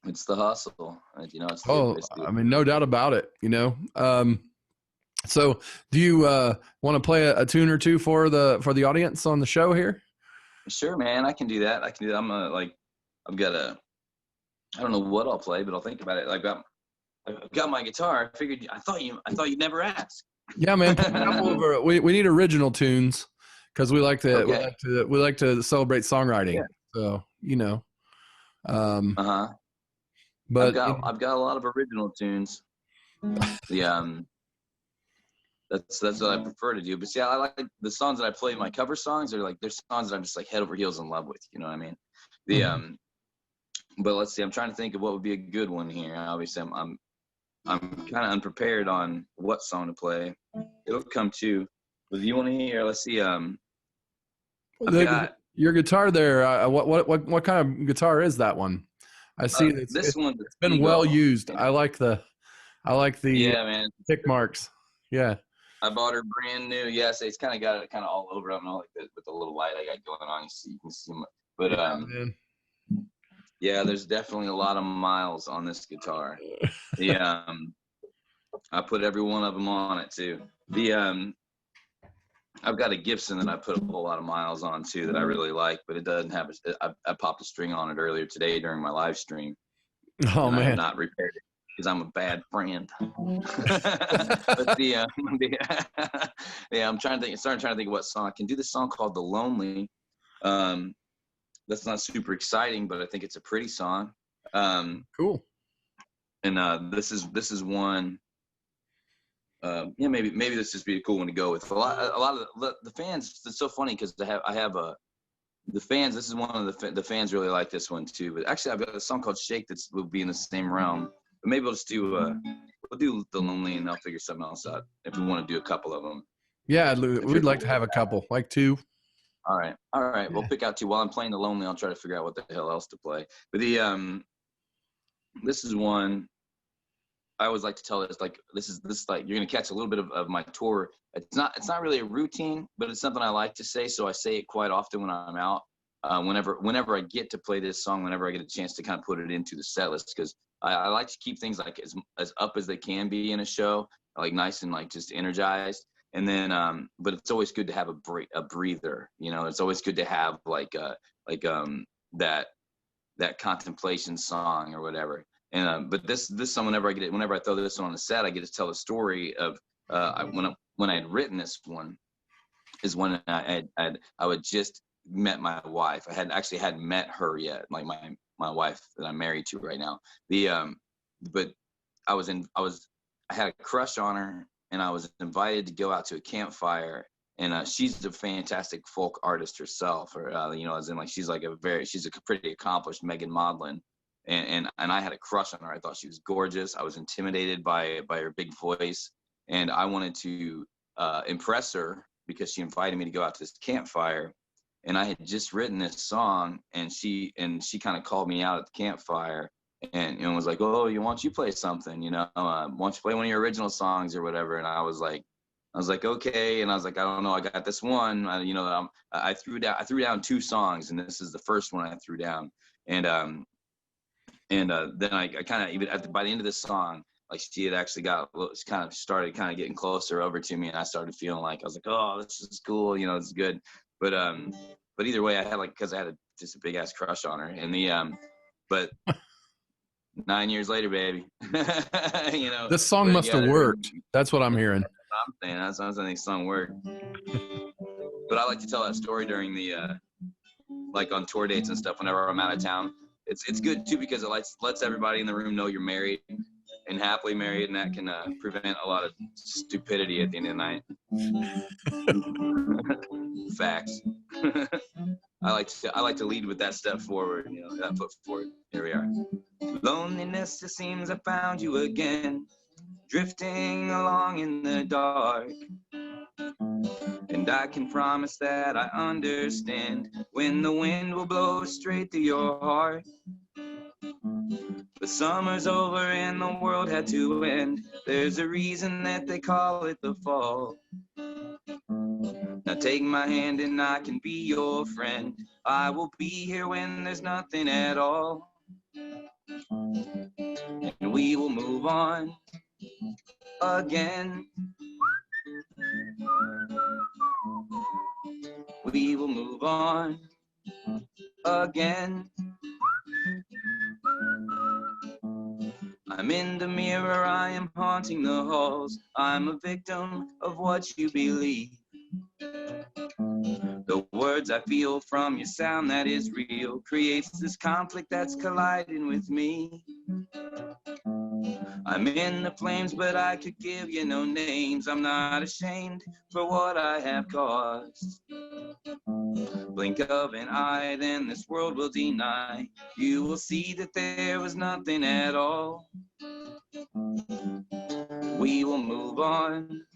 Speaker 3: it's the hustle, you know.
Speaker 1: I mean, no doubt about it, you know. So do you want to play a tune or two for the audience on the show here?
Speaker 3: Sure, man, I can do that. I'm I don't know what I'll play, but I'll think about it. I've got my guitar. I thought you'd never ask.
Speaker 1: Yeah, man. We need original tunes because we like to celebrate songwriting. Yeah. So, you know. But
Speaker 3: I've got a lot of original tunes. That's what I prefer to do. But see, I like the songs that I play. My cover songs are like, they're songs that I'm just like head over heels in love with. You know what I mean? But let's see. I'm trying to think of what would be a good one here. Obviously, I'm kind of unprepared on what song to play. It'll come to. But you want to hear? Let's see.
Speaker 1: Your guitar there. What kind of guitar is that one? I see it's been well used. I like the
Speaker 3: man,
Speaker 1: tick marks. Yeah.
Speaker 3: I bought her brand new. Yes, it's kind of got it kind of all over. I don't know, like with the little light I got going on. You can see. But yeah, there's definitely a lot of miles on this guitar. I put every one of them on it too. I've got a Gibson that I put a whole lot of miles on too that I really like, but it doesn't have. I popped a string on it earlier today during my live stream.
Speaker 1: Oh man!
Speaker 3: I have not repaired it because I'm a bad friend. But I'm trying to think. Starting trying to think of what song I can do. This song called "The Lonely." That's not super exciting, but I think it's a pretty song.
Speaker 1: Cool.
Speaker 3: And this is one. Maybe this just be a cool one to go with. A lot of the fans. It's so funny because I have the fans. This is one of the fans really like this one too. But actually, I've got a song called "Shake" that will be in the same realm. But maybe we'll just do we'll do "The Lonely" and I'll figure something else out if we want to do a couple of them.
Speaker 1: Yeah, we'd like to have a couple, like two.
Speaker 3: All right. Yeah. We'll pick out two. While I'm playing "The Lonely," I'll try to figure out what the hell else to play. But this is one. I always like to tell this, like, this is like, you're going to catch a little bit of my tour. It's not really a routine, but it's something I like to say. So I say it quite often when I'm out, whenever I get to play this song, whenever I get a chance to kind of put it into the set list, because I like to keep things like as up as they can be in a show, like nice and like just energized. And then, but it's always good to have a breather, you know, it's always good to have that contemplation song or whatever. And but this song, whenever I throw this one on the set, I get to tell the story of when I had written this one, is when I had just met my wife. I hadn't met her yet, like my wife that I'm married to right now. But I had a crush on her, and I was invited to go out to a campfire. And she's a fantastic folk artist herself, or as in like she's a pretty accomplished Megan Maudlin. And I had a crush on her. I thought she was gorgeous. I was intimidated by her big voice, and I wanted to impress her because she invited me to go out to this campfire, and I had just written this song, and she kind of called me out at the campfire, and was like, oh, why don't you play something, why don't you play one of your original songs or whatever? And I was like, okay. And I was like, I don't know, I got this one. I threw down 2 songs, and this is the first one I threw down. And then I kind of, even by the end of this song, like she had actually started getting closer over to me, and I started feeling like, I was like, oh, this is cool, it's good. But either way, I had because I had just a big ass crush on her, and but 9 years later, baby,
Speaker 1: This song must have worked. That's what I'm hearing.
Speaker 3: I'm saying that's what I think song worked. But I like to tell that story during the on tour dates and stuff whenever I'm out of town. It's good too because it lets everybody in the room know you're married and happily married, and that can prevent a lot of stupidity at the end of the night. Facts. I like to lead with that step forward, that foot forward. Here we are. Loneliness, it seems I found you again, drifting along in the dark. And I can promise that I understand when the wind will blow straight through your heart. The summer's over and the world had to end. There's a reason that they call it the fall. Now take my hand and I can be your friend. I will be here when there's nothing at all. And we will move on again. We will move on again. I'm in the mirror, I am haunting the halls. I'm a victim of what you believe. The words I feel from your sound that is real creates this conflict that's colliding with me. I'm in the flames, but I could give you no names. I'm not ashamed for what I have caused. Blink of an eye, then this world will deny. You will see that there was nothing at all. We will move on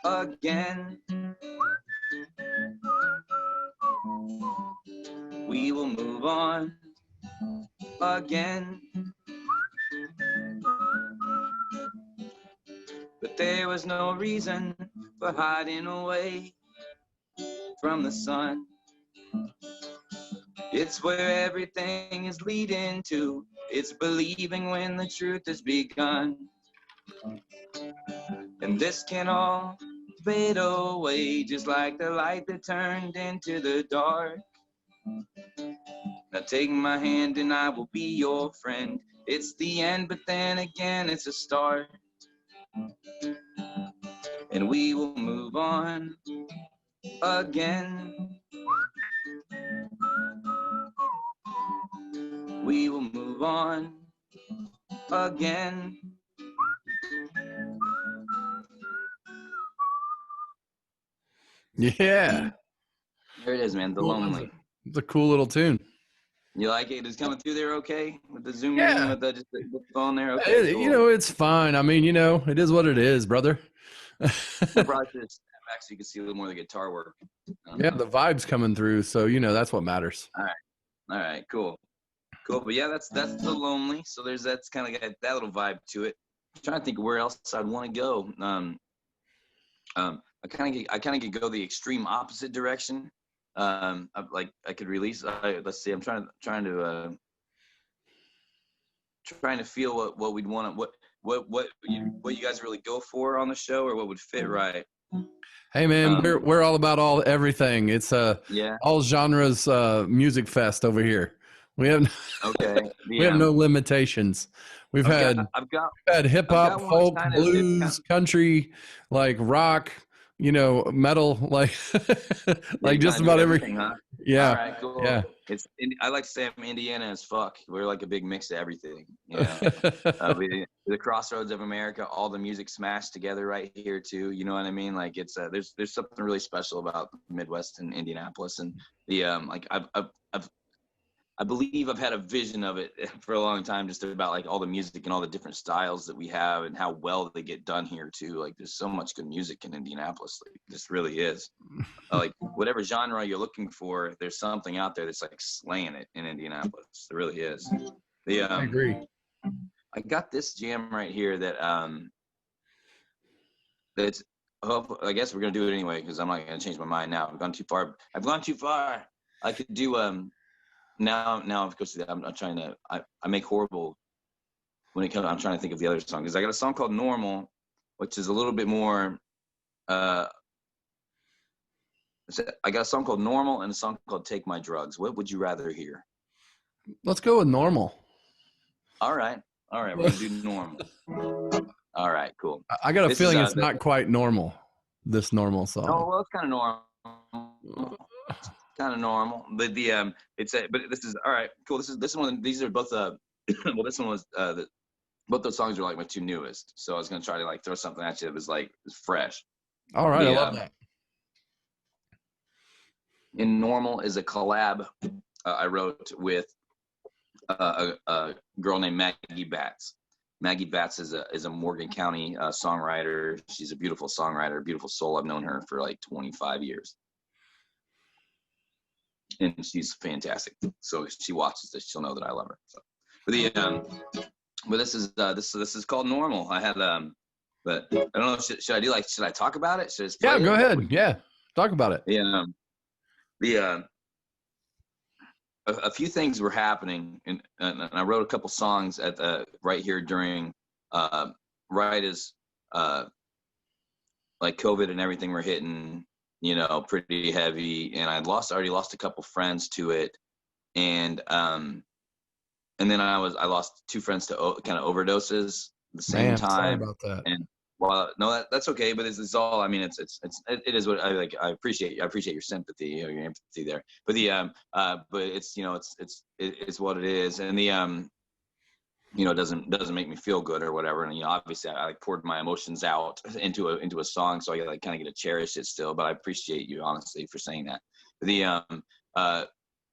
Speaker 3: again. We will move on again. But there was no reason for hiding away from the sun. It's where everything is leading to. It's believing when the truth has begun. And this can all fade away, just like the light that turned into the dark. Now take my hand and I will be your friend. It's the end, but then again it's a start. And we will move on again. We will move on again.
Speaker 1: Yeah.
Speaker 3: There it is, man. The Lonely.
Speaker 1: It's a cool little tune.
Speaker 3: You like it? It's coming through there okay? With the zoom
Speaker 1: Yeah.
Speaker 3: in, with the phone there? Okay, cool.
Speaker 1: It's fine. I mean, it is what it is, brother.
Speaker 3: I brought this back so you can see a little more of the guitar work.
Speaker 1: Yeah, the vibe's coming through, so that's what matters.
Speaker 3: All right, cool. But yeah, that's The Lonely. So that's kind of got that little vibe to it. I'm trying to think where else I'd want to go. I kind of go the extreme opposite direction. I could release. Let's see. I'm trying to feel what we'd want to what you guys really go for on the show, or what would fit right.
Speaker 1: Hey man, we're all about everything. It's all genres music fest over here. We have we have no limitations. We've had hip hop, folk, blues, country, like rock, metal, like just about everything. Huh? Yeah.
Speaker 3: All right, cool.
Speaker 1: Yeah.
Speaker 3: I like to say I'm Indiana as fuck. We're like a big mix of everything. The crossroads of America, all the music smashed together right here too. You know what I mean? Like it's there's something really special about the Midwest and Indianapolis, and the I've I believe I've had a vision of it for a long time, just about like all the music and all the different styles that we have and how well they get done here too. Like there's so much good music in Indianapolis. Like this really is. Like whatever genre you're looking for, there's something out there that's like slaying it in Indianapolis. There really is.
Speaker 1: I agree.
Speaker 3: I got this jam right here that that's. I guess we're gonna do it anyway because I'm not gonna change my mind now. I've gone too far. I could do now of course I'm trying to. I make horrible when it comes. I'm trying to think of the other song because I got a song called Normal, which is a little bit more. I got a song called Normal and a song called Take My Drugs. What would you rather hear?
Speaker 1: Let's go with Normal.
Speaker 3: All right, we're gonna do Normal. All right, cool.
Speaker 1: I got a feeling it's not quite normal. This Normal song.
Speaker 3: Oh well, it's kind of normal. Kind of normal, but but this is all right. Cool. This one. These are both well, this one was both those songs are like my two newest. So I was gonna try to like throw something at you that was like fresh.
Speaker 1: All right, I love that.
Speaker 3: In Normal is a collab I wrote with a girl named Maggie Batts. Maggie Batts is a Morgan County songwriter. She's a beautiful songwriter, beautiful soul. I've known her for like 25 years. And she's fantastic. So if she watches this, she'll know that I love her. So, but this is called Normal. I had but I don't know. Should I do like? Should I talk about it? Should I just play
Speaker 1: go
Speaker 3: it?
Speaker 1: ahead. Yeah, talk about it.
Speaker 3: A few things were happening, and I wrote a couple songs at right here during right as like COVID and everything were hitting, pretty heavy, and I already lost a couple friends to it, and then I lost two friends to kind of overdoses at the same time.
Speaker 1: Sorry about that.
Speaker 3: And well, no, that's okay, but it's all. I mean, it is what I like. I appreciate your sympathy, your empathy there. But but it's it's what it is, and it doesn't make me feel good or whatever. And obviously, I like poured my emotions out into a song, so I like kind of get to cherish it still. But I appreciate you honestly for saying that.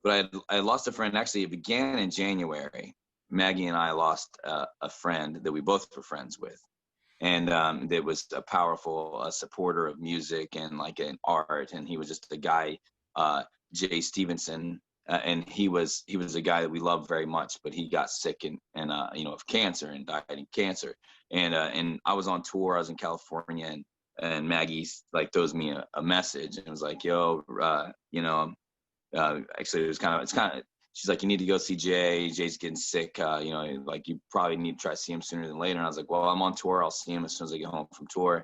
Speaker 3: But I lost a friend. Actually, it began in January. Maggie and I lost a friend that we both were friends with. And that was a powerful supporter of music and like an art. And he was just a guy, Jay Stevenson, and he was a guy that we loved very much. But he got sick and of cancer and died in cancer. And I was on tour. I was in California, and Maggie like throws me a message and was like, "Yo, actually it's kind of." She's like, you need to go see Jay. Jay's getting sick. Like you probably need to try to see him sooner than later. And I was like, well, I'm on tour. I'll see him as soon as I get home from tour.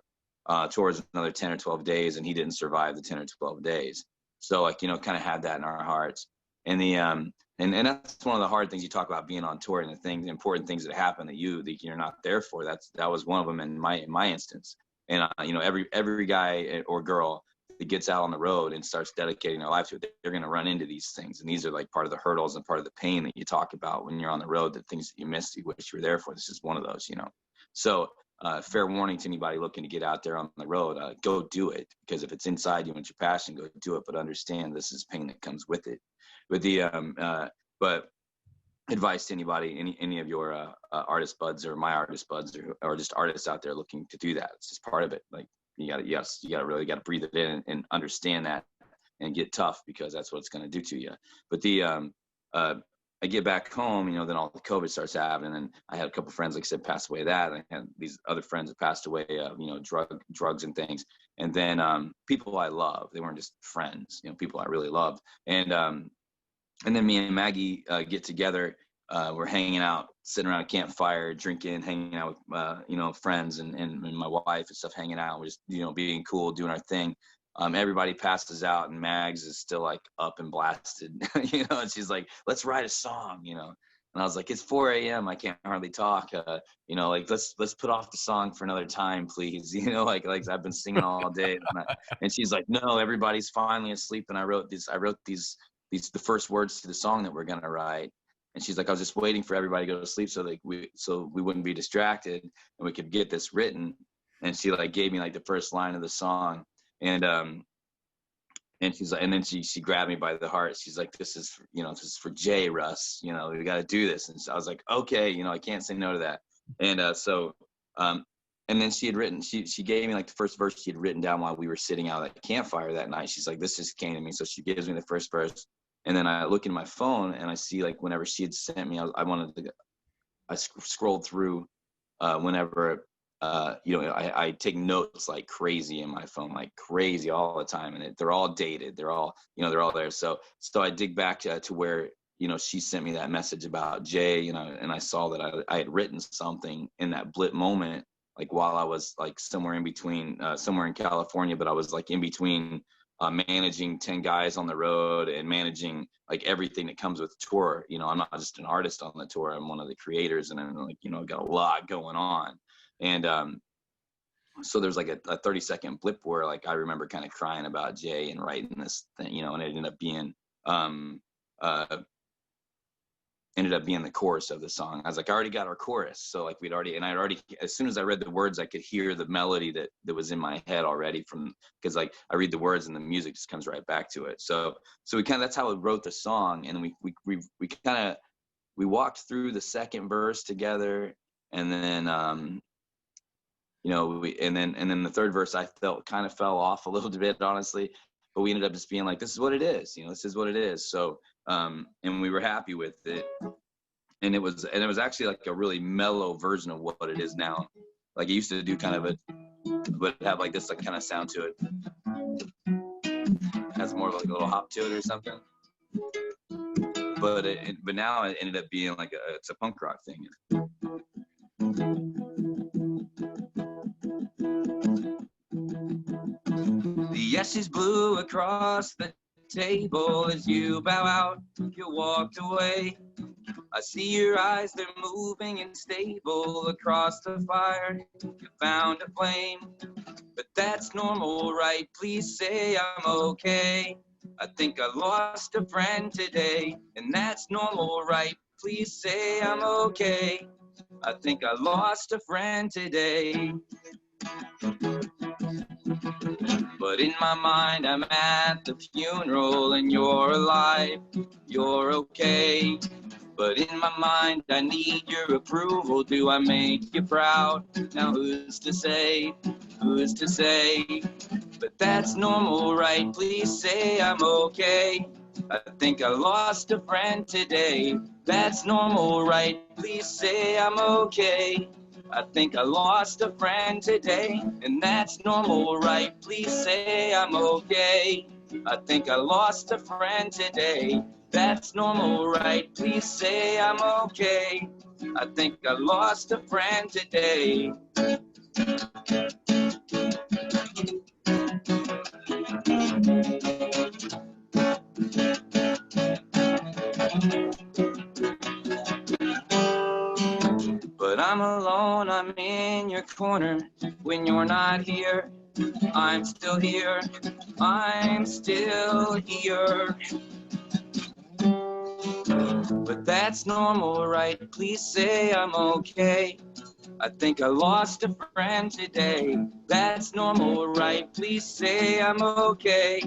Speaker 3: Tour is another 10 or 12 days, and he didn't survive the 10 or 12 days. So like, kind of had that in our hearts. And and that's one of the hard things you talk about being on tour, and the important things that happen that you're not there for. That was one of them in my instance. And every guy or girl that gets out on the road and starts dedicating their life to it, they're going to run into these things. And these are like part of the hurdles and part of the pain that you talk about when you're on the road, the things that you miss, you wish you were there for. This is one of those, So fair warning to anybody looking to get out there on the road, go do it. Because if it's inside you and it's your passion, go do it. But understand this is pain that comes with it. But advice to anybody, any of your artist buds or my artist buds or just artists out there looking to do that. It's just part of it. Like, you gotta breathe it in and understand that and get tough, because that's what it's going to do to you. But I get back home, then all the COVID starts happening, and I had a couple friends, like I said, pass away. That I had these other friends that passed away, drugs and things. And then people I love, they weren't just friends, people I really loved. And then me and Maggie get together. We're hanging out, sitting around a campfire, drinking, hanging out with, friends and my wife and stuff, hanging out. We're just, being cool, doing our thing. Everybody passes out, and Mags is still like up and blasted, and she's like, let's write a song, And I was like, it's 4 a.m. I can't hardly talk. Like let's put off the song for another time, please. Like I've been singing all day. And she's like, no, everybody's finally asleep. And I wrote the first words to the song that we're going to write. And she's like, I was just waiting for everybody to go to sleep so we wouldn't be distracted and we could get this written. And she like gave me like the first line of the song. And And she's like, and then she grabbed me by the heart. She's like, this is for Jay, Russ, we got to do this. And so I was like, okay, I can't say no to that. And and then she gave me like the first verse she had written down while we were sitting out at the campfire that night. She's like, this just came to me. So she gives me the first verse. And then I look in my phone and I see like whenever she had sent me, I scrolled through whenever, I take notes like crazy in my phone, like crazy all the time. And they're all dated. They're all there. So I dig back to where, she sent me that message about Jay, and I saw that I had written something in that blip moment, like while I was like somewhere in between, somewhere in California, but I was like in between managing 10 guys on the road and managing like everything that comes with tour. I'm not just an artist on the tour. I'm one of the creators, and I'm like, got a lot going on. And so there's like a 30-second blip where like I remember kind of crying about Jay and writing this thing, and it ended up being the chorus of the song. I was like, I already got our chorus. So like as soon as I read the words, I could hear the melody that was in my head already because like I read the words and the music just comes right back to it. So that's how we wrote the song. And we walked through the second verse together, and then and then the third verse I felt kind of fell off a little bit, honestly, but we ended up just being like, this is what it is, this is what it is. So and we were happy with it, and it was actually like a really mellow version of what it is now. Like it used to do kind of but have like this like kind of sound to it. It has more of like a little hop to it or something. But now it ended up being like it's a punk rock thing. The ashes blew across the table as you bow out, you walked away. I see your eyes, they're moving and stable across the fire. You found a flame, but that's normal, right? Please say I'm okay. I think I lost a friend today, and that's normal, right? Please say I'm okay. I think I lost a friend today. But in my mind, I'm at the funeral and you're alive, you're okay. But in my mind, I need your approval. Do I make you proud? Now who's to say? Who's to say? But that's normal, right? Please say I'm okay. I think I lost a friend today. That's normal, right? Please say I'm okay. I think I lost a friend today, and that's normal, right? Please say I'm okay. I think I lost a friend today. That's normal, right? Please say I'm okay. I think I lost a friend today. But I'm alone, I'm in your corner. When you're not here, I'm still here. I'm still here. But that's normal, right? Please say I'm okay. I think I lost a friend today. That's normal, right? Please say I'm okay.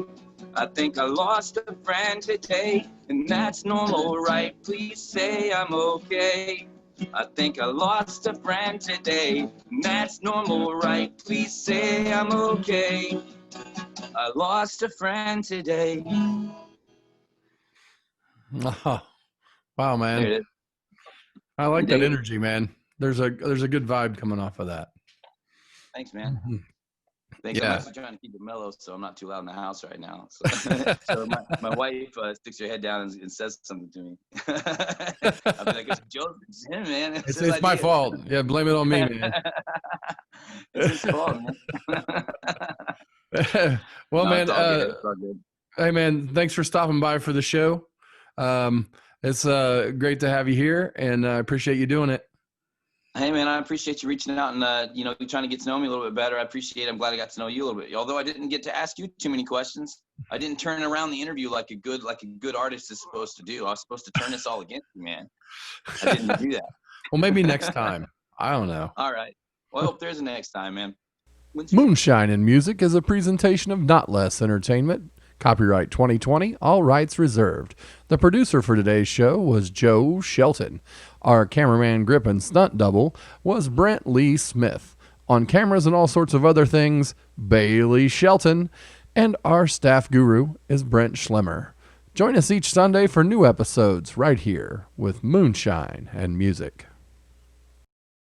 Speaker 3: I think I lost a friend today. And that's normal, right? Please say I'm okay. I think I lost a friend today. And that's normal, right? Please say I'm okay. I lost a friend today.
Speaker 1: Oh, wow, man.
Speaker 3: There it is.
Speaker 1: I like that energy, man. There's a good vibe coming off of that.
Speaker 3: Thanks, man.
Speaker 1: Mhm.
Speaker 3: Thanks.
Speaker 1: Yeah.
Speaker 3: I'm actually trying to keep it mellow, so I'm not too loud in the house right now. So my wife sticks her head down and says something to me. I'll be like, it's Joe, it's him, man.
Speaker 1: It's my fault. Yeah, blame it on me, man.
Speaker 3: It's his fault, man.
Speaker 1: Well,
Speaker 3: No,
Speaker 1: man,
Speaker 3: it's all good. It's all good.
Speaker 1: hey, man, thanks for stopping by for the show. It's great to have you here, and I appreciate you doing it.
Speaker 3: Hey, man, I appreciate you reaching out and, you trying to get to know me a little bit better. I appreciate it. I'm glad I got to know you a little bit. Although I didn't get to ask you too many questions. I didn't turn around the interview like a good artist is supposed to do. I was supposed to turn this all against you, man. I didn't do that.
Speaker 1: Well, maybe next time. I don't know.
Speaker 3: All right. Well, I hope there's a next time, man.
Speaker 1: Moonshine in Music is a presentation of Notlehs Entertainment. Copyright 2020, all rights reserved. The producer for today's show was Joe Shelton. Our cameraman, grip, and stunt double was Brent Lee Smith. On cameras and all sorts of other things, Bailey Shelton. And our staff guru is Brent Schlemmer. Join us each Sunday for new episodes right here with Moonshine and Music.